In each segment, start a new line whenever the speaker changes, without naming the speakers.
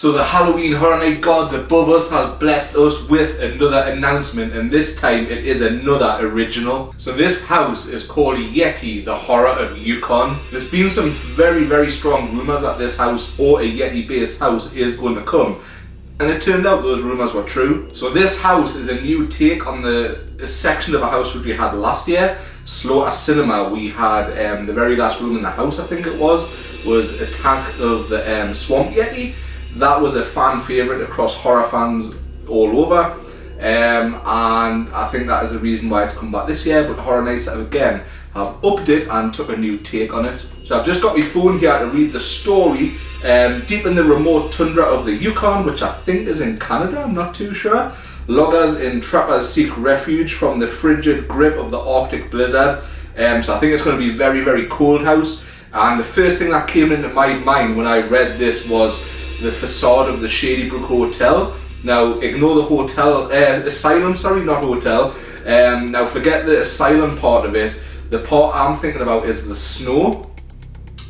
So the Halloween Horror Night gods above us has blessed us with another announcement, and this time it is another original. So this house is called Yeti, the Horror of Yukon. There's been some very strong rumours that this house, or a Yeti based house, is going to come. And it turned out those rumours were true. So this house is a new take on a section of a house which we had last year. Slaughter Cinema. We had the very last room in the house, I think it was a tank of the Swamp Yeti. That was a fan favourite across horror fans all over, and I think that is the reason why it's come back this year. But Horror Nights again have upped it and took a new take on it. So I've just got my phone here to read the story. Deep in the remote tundra of the Yukon, which I think is in Canada, I'm not too sure, loggers and trappers seek refuge from the frigid grip of the Arctic blizzard. So I think it's going to be a very cold house. And the first thing that came into my mind when I read this was the facade of the Shady Brook Hotel. Now ignore the hotel, asylum, sorry, not hotel. Now forget the asylum part of it. The part I'm thinking about is the snow.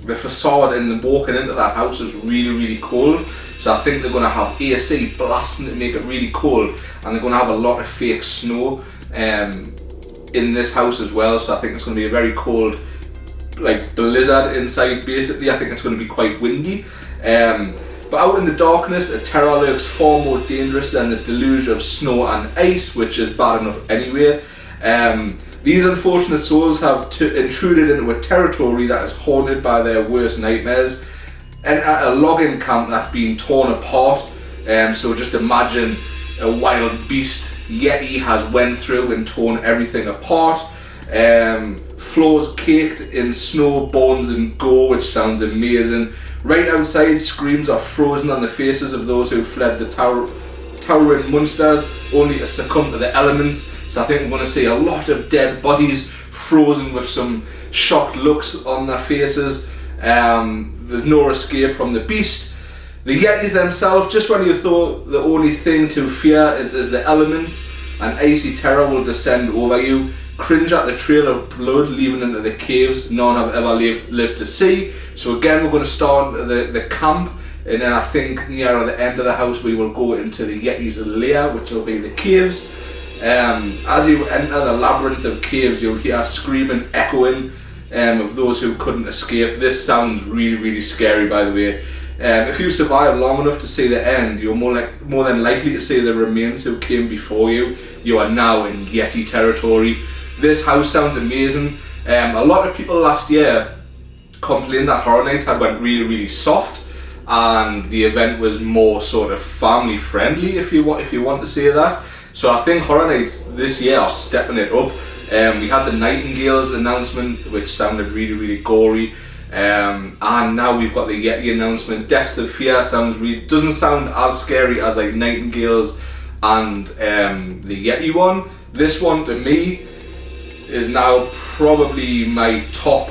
The facade and walking into that house is really cold. So I think they're going to have AC blasting to make it really cold, and they're going to have a lot of fake snow in this house as well. So I think it's going to be a very cold, like blizzard inside basically. I think it's going to be quite windy. But out in the darkness, a terror lurks far more dangerous than the deluge of snow and ice, which is bad enough anyway. These unfortunate souls have intruded into a territory that is haunted by their worst nightmares, and at a logging camp that's been torn apart. So just imagine a wild beast Yeti has went through and torn everything apart. Floors caked in snow, bones and gore, which sounds amazing. Right outside, screams are frozen on the faces of those who fled the towering monsters, only to succumb to the elements. So I think we're going to see a lot of dead bodies frozen with some shocked looks on their faces. There's no escape from the beast. The Yetis themselves, just when you thought the only thing to fear is the elements, an icy terror will descend over you. Cringe at the trail of blood leaving into the caves none have ever lived to see. So again, we're going to start the camp, and then I think near the end of the house we will go into the Yeti's lair, which will be the caves. As you enter the labyrinth of caves, you'll hear screaming echoing of those who couldn't escape. This sounds really scary, by the way. If you survive long enough to see the end, you're more than likely to see the remains who came before you. You are now in Yeti territory. This house sounds amazing. A lot of people last year complained that Horror Nights had went really soft, and the event was more sort of family friendly, if you want to say that. So I think Horror Nights this year are stepping it up. We had the Nightingales announcement, which sounded really gory. And now we've got the Yeti announcement. Depths of Fear doesn't sound as scary as like Nightingales and the Yeti one. This one to me is now probably my top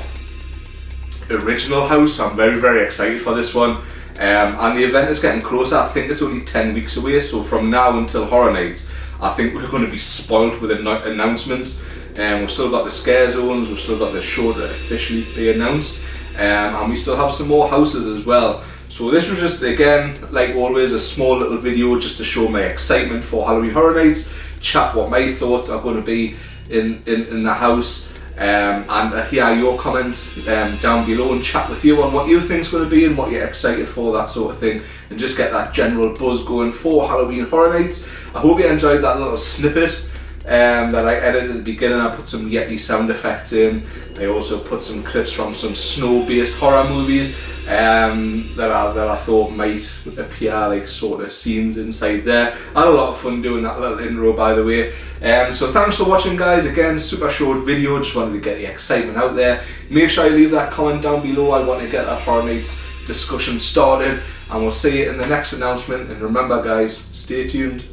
original house. I'm very excited for this one. And the event is getting closer. I think it's only 10 weeks away, so from now until Horror Nights I think we're going to be spoilt with announcements. We've still got the scare zones, we've still got the show to officially be announced. And we still have some more houses as well. So this was just, again, like always, a small little video just to show my excitement for Halloween Horror Nights, chat what my thoughts are going to be in the house, and hear your comments down below and chat with you on what you think is going to be and what you're excited for, that sort of thing, and just get that general buzz going for Halloween Horror Nights. I hope you enjoyed that little snippet that I edited at the beginning. I put some Yeti sound effects in. I also put some clips from some snow-based horror movies that I thought might appear, like sort of scenes inside there. I had a lot of fun doing that little intro, by the way. So thanks for watching, guys. Again, super short video, just wanted to get the excitement out there. Make sure you leave that comment down below. I want to get that Horror Nights discussion started, and we'll see you in the next announcement. And remember, guys, stay tuned.